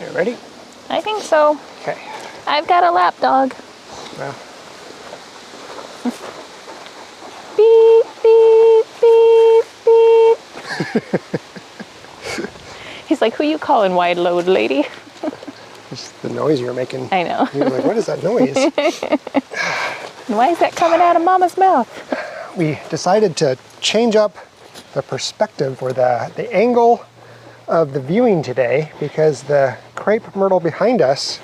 You ready? I think so. Okay. I've got a lap dog. Well, Beep, beep, beep, beep. He's like, who you calling, wide load lady? it's the noise you're making. I know. You're like, what is that noise? Why is that coming out of Mama's mouth? We decided to change up the perspective or the angle of the viewing today because the crepe myrtle behind us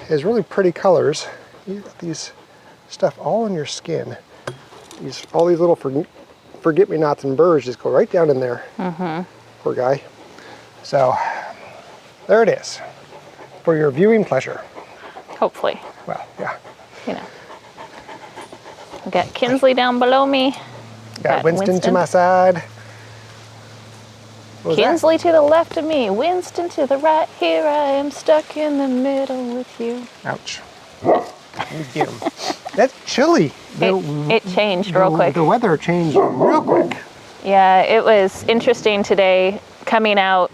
is really pretty colors. You got these stuff all on your skin. All these little forget-me-nots and burrs just go right down in there. Poor guy. So there it is for your viewing pleasure. Hopefully. Well, yeah. You know. I've got Kinsley down below me. Got Winston to my side. What was that? Kinsley to the left of me, Winston to the right. Here I am stuck in the middle with you. Ouch. Let me get him. That's chilly. It changed real quick. The weather changed real quick. Yeah, it was interesting today coming out,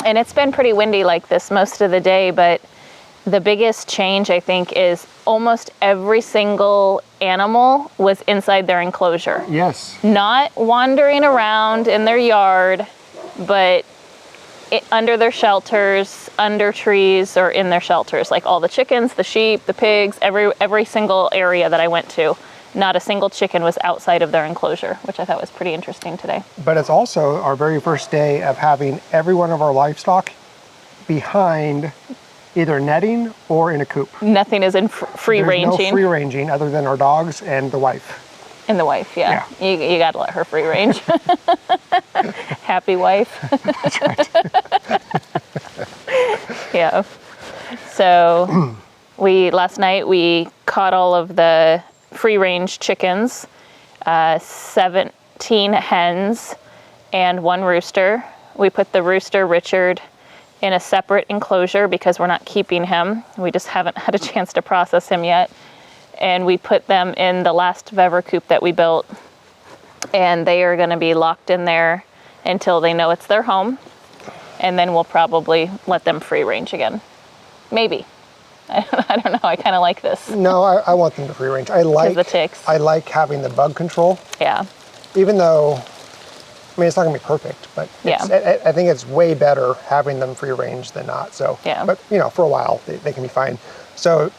and it's been pretty windy like this most of the day, but the biggest change, I think, is almost every single animal was inside their enclosure. Yes. Not wandering around in their yard, but under their shelters, under trees, or in their shelters. Like all the chickens, the sheep, the pigs, every single area that I went to, not a single chicken was outside of their enclosure, which I thought was pretty interesting today. But it's also our very first day of having every one of our livestock behind either netting or in a coop. Nothing is in free ranging. There's no free ranging other than our dogs and the wife. And the wife, yeah. You got to let her free range. Happy wife. That's right. Yeah. So last night we caught all of the free range chickens, 17 hens and 1 rooster. We put the rooster, Richard, in a separate enclosure because we're not keeping him. We just haven't had a chance to process him yet. And we put them in the last Vever coop that we built. And they are going to be locked in there until they know it's their home. And then we'll probably let them free range again. Maybe. I don't know. I kind of like this. No, I want them to free range. I like the ticks. I like having the bug control. Yeah. Even though, I mean, it's not going to be perfect, but I think it's way better having them free range than not. So, yeah. But, you know, for a while, they can be fine. So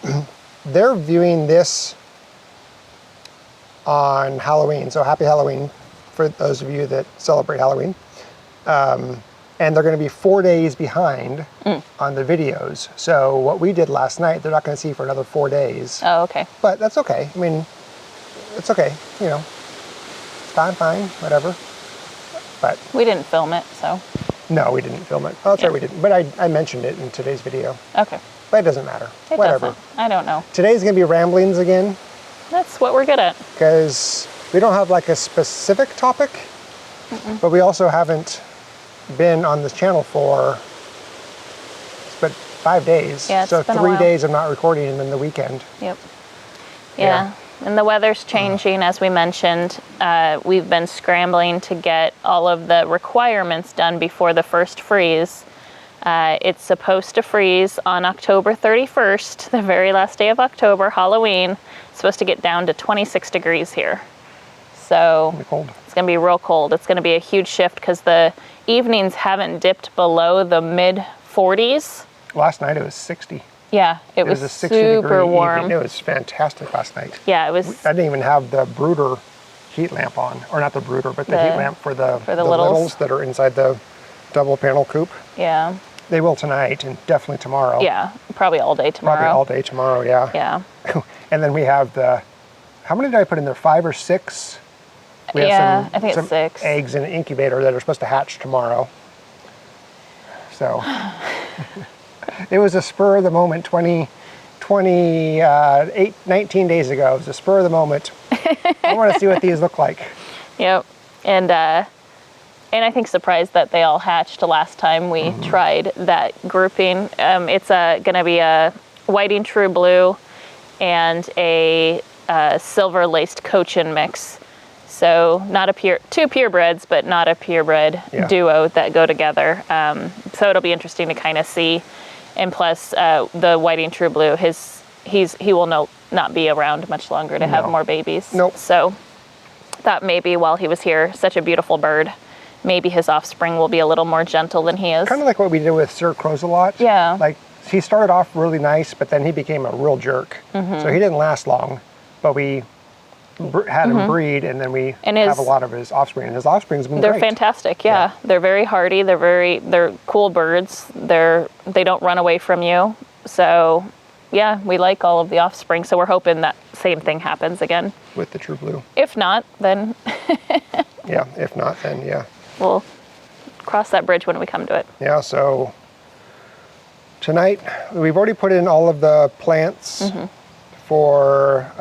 they're viewing this on Halloween. So happy Halloween for those of you that celebrate Halloween. And they're going to be 4 days behind on the videos. So what we did last night, they're not going to see for another 4 days. Oh, okay. But that's okay. I mean, it's okay. You know, fine, whatever. But we didn't film it, so. No, we didn't film it. Oh, that's right, we didn't. But I mentioned it in today's video. Okay. But it doesn't matter. It Whatever. doesn't. I don't know. Today's going to be ramblings again. That's what we're good at. Because we don't have like a specific topic, but we also haven't been on this channel for but 5 days. Yeah, it's so been a 3 while. days of not recording and then the weekend. Yep. Yeah. And the weather's changing, as we mentioned. We've been scrambling to get all of the requirements done before the first freeze. It's supposed to freeze on October 31st, the very last day of October, Halloween. It's supposed to get down to 26 degrees here. So Cold. It's going to be real cold. It's going to be a huge shift because the evenings haven't dipped below the mid 40s. Last night it was 60. Yeah, it was a 60 super degree warm. evening. It was fantastic last night. Yeah, it was. I didn't even have the brooder heat lamp on, or not the brooder, but the heat lamp for the littles that are inside the double panel coop. Yeah. They will tonight and definitely tomorrow. Yeah, probably all day tomorrow. Probably all day tomorrow, yeah. Yeah. And then we have how many did I put in there? 5 or 6? We have I think it's 6 eggs in an incubator that are supposed to hatch tomorrow. So it was a spur of the moment 19 days ago. It was a spur of the moment. I want to see what these look like. Yep. And I think surprised that they all hatched last time we tried that grouping. It's going to be a whiting true blue and a silver laced cochin mix. So not two purebreds, but not a purebred duo that go together. So it'll be interesting to kind of see. And plus, the Whiting True Blue, he will not be around much longer to have more babies. Nope. So that maybe while he was here, such a beautiful bird, maybe his offspring will be a little more gentle than he is. Kind of like what we did with Sir Crows-a-Lot. Yeah. Like, he started off really nice, but then he became a real jerk. So he didn't last long, but we had him breed, and then we have a lot of his offspring, and his offspring's been They're great. fantastic, yeah. They're very hardy. They're cool birds. They don't run away from you. So, yeah, we like all of the offspring. So we're hoping that same thing happens again. With the True Blue. If not, then Yeah, if not, then yeah. we'll cross that bridge when we come to it. Yeah, so tonight, we've already put in all of the plants for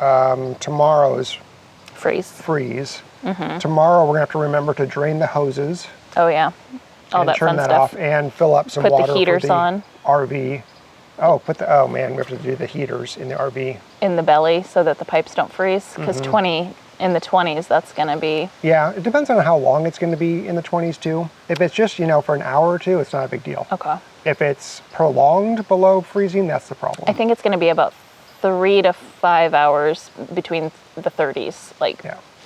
tomorrow's freeze. Tomorrow, we're going to have to remember to drain the hoses. Oh, yeah. All and that turn fun that stuff. off and fill up some Put water the heaters for the on. RV. Oh man, we have to do the heaters in the RV. In the belly so that the pipes don't freeze. Because in the 20s, that's going to be... Yeah, it depends on how long it's going to be in the 20s too. If it's just, for an hour or two, it's not a big deal. Okay. If it's prolonged below freezing, that's the problem. I think it's going to be about 3 to 5 hours between the 30s,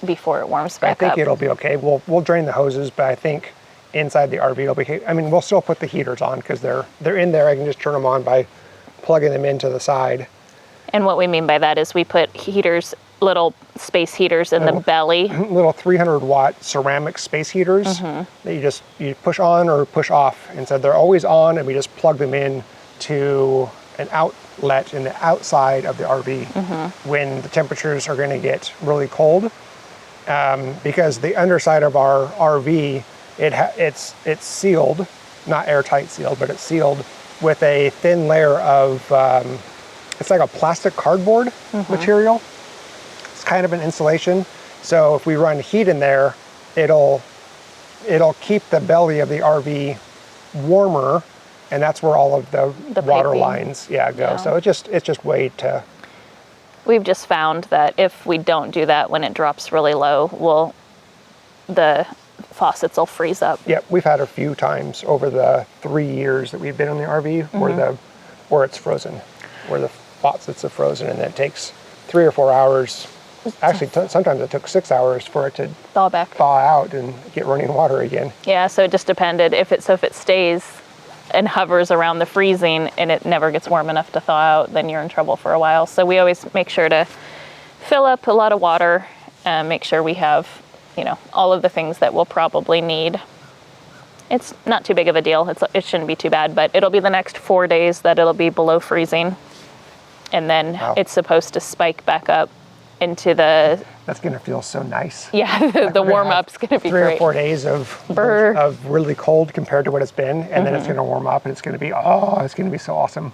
before it warms back up. I think it'll be okay. We'll drain the hoses, but I think inside the RV it'll be. I mean, we'll still put the heaters on because they're in there. I can just turn them on by plugging them into the side. And what we mean by that is we put heaters, little space heaters in the belly. Little 300-watt ceramic space heaters that you push on or push off. And so they're always on, and we just plug them in to an outlet in the outside of the RV when the temperatures are going to get really cold. Because the underside of our RV, it's sealed, not airtight sealed, but it's sealed with a thin layer of, it's like a plastic cardboard material. It's kind of an insulation. So if we run heat in there, it'll keep the belly of the RV warmer, and that's where all of the water piping. lines go. Yeah. So it's just way to... We've just found that if we don't do that when it drops really low, the faucets will freeze up. Yep, we've had a few times over the 3 years that we've been in the RV where it's frozen, where the faucets are frozen, and it takes 3 or 4 hours. Actually, sometimes it took 6 hours for it to thaw out and get running water again. Yeah, so it just depended. If it stays and hovers around the freezing and it never gets warm enough to thaw out, then you're in trouble for a while. So we always make sure to fill up a lot of water and make sure we have, all of the things that we'll probably need. It's not too big of a deal. It shouldn't be too bad, but it'll be the next 4 days that it'll be below freezing. And then it's supposed to spike back up into the... That's going to feel so nice. Yeah, the warm-up's going to be 3 great. 3 or 4 days of really cold compared to what it's been, and then it's going to warm up, and it's going to be, it's going to be so awesome.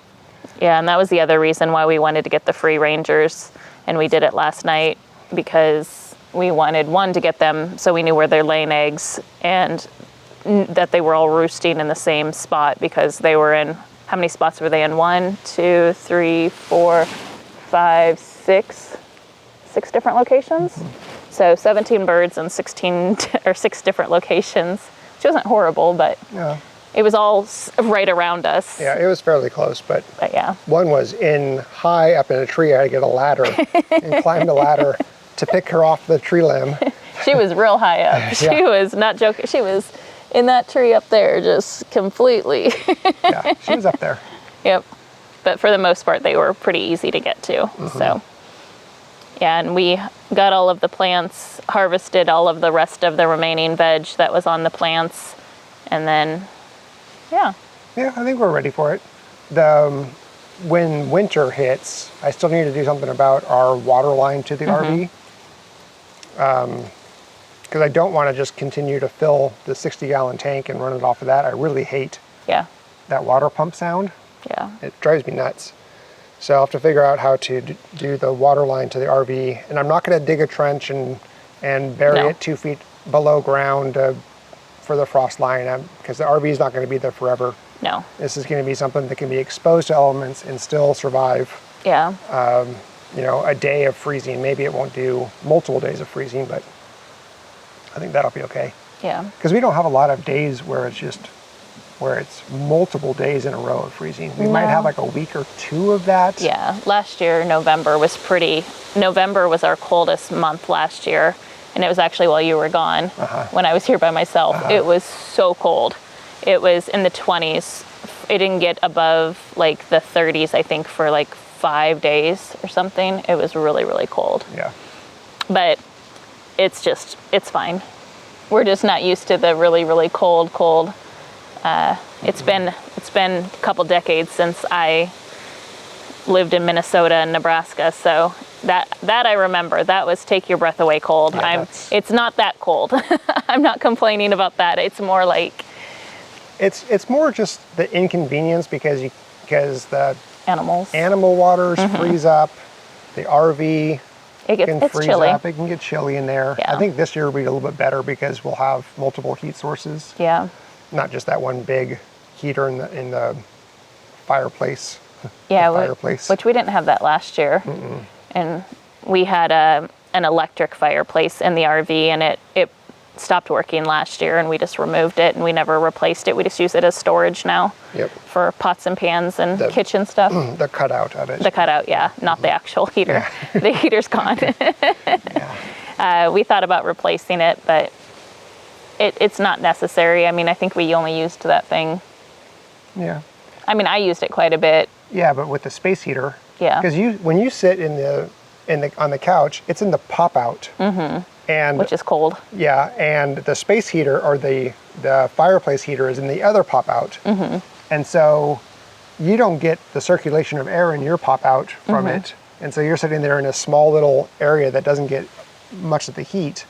Yeah, and that was the other reason why we wanted to get the free rangers, and we did it last night, because we wanted, one, to get them so we knew where they're laying eggs, and that they were all roosting in the same spot, because they were in, how many spots were they in? 1, 2, 3, 4, 5, 6 different locations. So 17 birds in 6 different locations, which wasn't horrible, but it was all right around us. Yeah, it was fairly close, but yeah. One was high up in a tree. I had to get a ladder and climb the ladder to pick her off the tree limb. She was real high up. She was not joking. She was in that tree up there, just completely. Yeah, she was up there. Yep. But for the most part, they were pretty easy to get to. So, yeah, and we got all of the plants, harvested all of the rest of the remaining veg that was on the plants, and then, yeah. Yeah, I think we're ready for it. When winter hits, I still need to do something about our water line to the RV. Because I don't want to just continue to fill the 60-gallon tank and run it off of that. I really hate that water pump sound. Yeah. It drives me nuts. So I'll have to figure out how to do the water line to the RV. And I'm not going to dig a trench and bury it 2 feet below ground for the frost line, because the RV is not going to be there forever. No. This is going to be something that can be exposed to elements and still survive. Yeah. A day of freezing. Maybe it won't do multiple days of freezing, but I think that'll be okay. Yeah. Because we don't have a lot of days where it's multiple days in a row of freezing. We might have like a week or two of that. Yeah. Last year, November was our coldest month last year. And it was actually while you were gone when I was here by myself. It was so cold. It was in the 20s. It didn't get above like the 30s, I think, for like 5 days or something. It was really, really cold. Yeah. But it's fine. We're just not used to the really, really cold. It's been a couple decades since I lived in Minnesota and Nebraska, so that I remember. That was take your breath away cold. Yeah, it's not that cold. I'm not complaining about that. It's more like it's more just the inconvenience because the animals. animal waters freeze up, the RV can It's freeze chilly. up. It can get chilly in there. Yeah. I think this year will be a little bit better because we'll have multiple heat sources, Yeah. not just that one big heater in the fireplace. Yeah, fireplace. which we didn't have that last year. And we had an electric fireplace in the RV, and it stopped working last year, and we just removed it, and we never replaced it. We just use it as storage now Yep. for pots and pans and kitchen stuff. The cutout of it. The cutout, yeah, not the actual heater. The heater's gone. We thought about replacing it, but it's not necessary. I mean, I think we only used that thing. Yeah. I mean, I used it quite a bit. Yeah, but with the space heater. Yeah. Because when you sit on the couch, it's in the pop out. And Which is cold. yeah, and the space heater or the fireplace heater is in the other pop out. And so you don't get the circulation of air in your pop out from it. And so you're sitting there in a small little area that doesn't get much of the heat.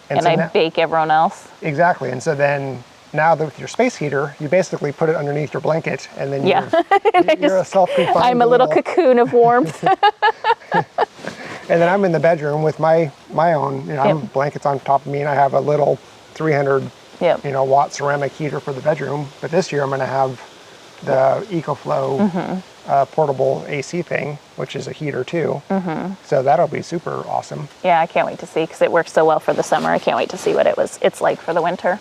And so I bake everyone else. Exactly. And so then now with your space heater, you basically put it underneath your blanket, and then you're a self-confined. I'm a little cocoon of warmth. And then I'm in the bedroom with my own, I'm blankets on top of me, and I have a little 300 watt ceramic heater for the bedroom. But this year I'm going to have the EcoFlow portable AC thing, which is a heater too. So that'll be super awesome. Yeah, I can't wait to see, because it works so well for the summer. I can't wait to see what it's like for the winter.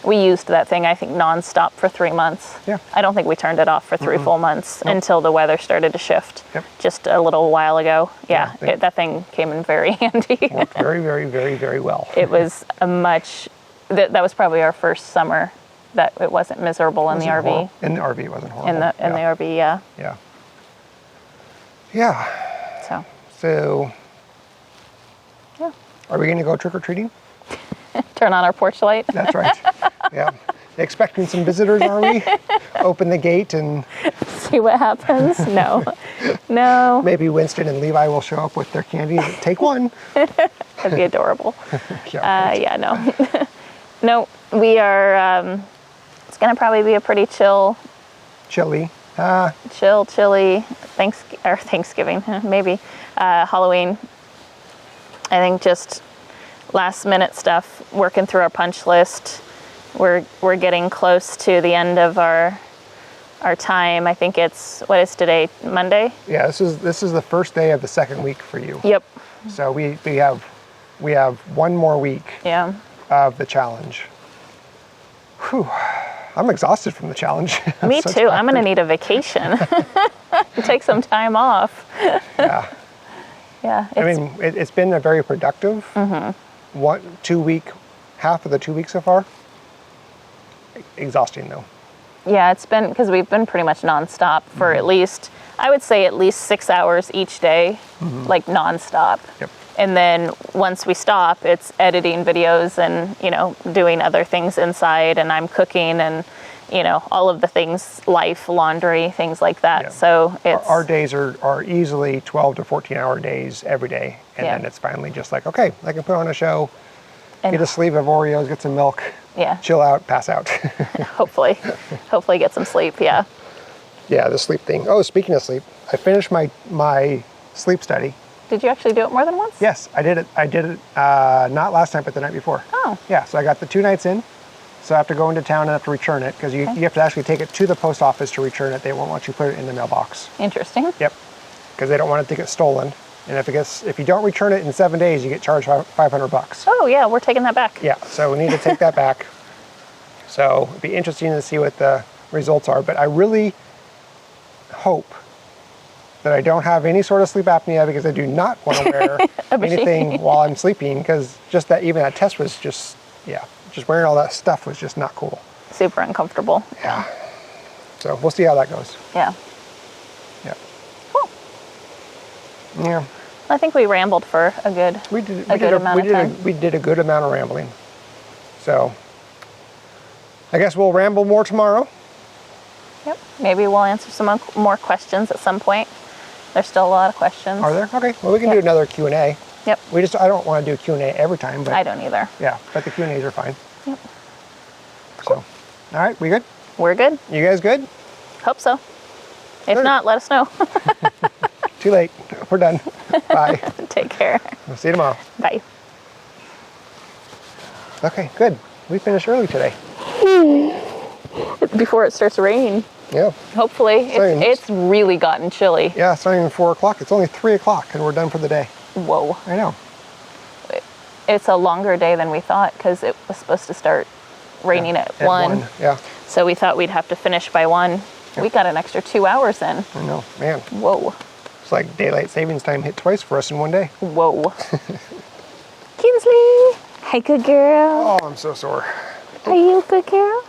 We used that thing, I think, nonstop for 3 months. Yeah. I don't think we turned it off for 3 full months until the weather started to shift just a little while ago. Yeah, that thing came in very handy. Worked very, very, very, very well. It was that was probably our first summer that it wasn't miserable in the RV. In the RV, it wasn't horrible. In the RV, yeah. Yeah. Yeah. So, Yeah. are we going to go trick-or-treating? Turn on our porch light. That's right. Yeah. Expecting some visitors, are we? Open the gate and See what happens. No. maybe Winston and Levi will show up with their candy. Take one. That'd be adorable. Yeah. No. No, we are, it's going to probably be a pretty Chili. chilly Thanksgiving, maybe, Halloween. I think just last minute stuff, working through our punch list. We're getting close to the end of our time. I think what is today, Monday? Yeah, this is the first day of the second week for you. Yep. So we have one more week Yeah. of the challenge. Whew. I'm exhausted from the challenge. Me too. I'm going to need a vacation. Take some time off. Yeah. Yeah. I mean, it's been a very productive 2 week, half of the 2 weeks so far. Exhausting though. Yeah, it's been, because we've been pretty much nonstop for at least 6 hours each day, like nonstop. Yep. And then once we stop, it's editing videos and, doing other things inside, and I'm cooking and, all of the things, life, laundry, things like that. Yeah. So it's... Our days are easily 12 to 14 hour days every day. And then it's finally just like, okay, I can put on a show, get a sleeve of Oreos, get some milk, chill out, pass out. hopefully get some sleep, yeah. Yeah, the sleep thing. Oh, speaking of sleep, I finished my sleep study. Did you actually do it more than once? Yes, I did it. Not last night, but the night before. Oh. Yeah, so I got the 2 nights in. So I have to go into town and have to return it, because you have to actually take it to the post office to return it. They won't let you put it in the mailbox. Interesting. Yep, because they don't want it to get stolen. And if you don't return it in 7 days, you get charged $500. Oh yeah, we're taking that back. Yeah, so we need to take that back. So it'd be interesting to see what the results are. But I really hope that I don't have any sort of sleep apnea, because I do not want to wear anything while I'm sleeping, because just that test was just wearing all that stuff was just not cool. Super uncomfortable. Yeah. So we'll see how that goes. Yeah. Yeah. Cool. Yeah. I think we rambled for a good amount of time. We did a good amount of rambling. So I guess we'll ramble more tomorrow. Yep. Maybe we'll answer some more questions at some point. There's still a lot of questions. Are there? Okay. Well, we can do another Q&A. Yep. I don't want to do a Q&A every time, but I don't either. yeah, but the Q&As are fine. Yep. So, all right, we good? We're good. You guys good? Hope so. If Sure. not, let us know. Too late. We're done. Bye. Take care. We'll see you tomorrow. Bye. Okay, good. We finished early today. Before it starts raining. Yeah. Hopefully. Same. It's really gotten chilly. Yeah, it's not even 4 o'clock. It's only 3 o'clock and we're done for the day. Whoa. I know. It's a longer day than we thought, because it was supposed to start raining at 1. Yeah, So we thought we'd have to finish by 1. Yep. We got an extra 2 hours in. I know. Man, Whoa. it's like daylight savings time hit twice for us in one day. Whoa. Kinsley. Hi, good girl. Oh, I'm so sore. Are you a good girl?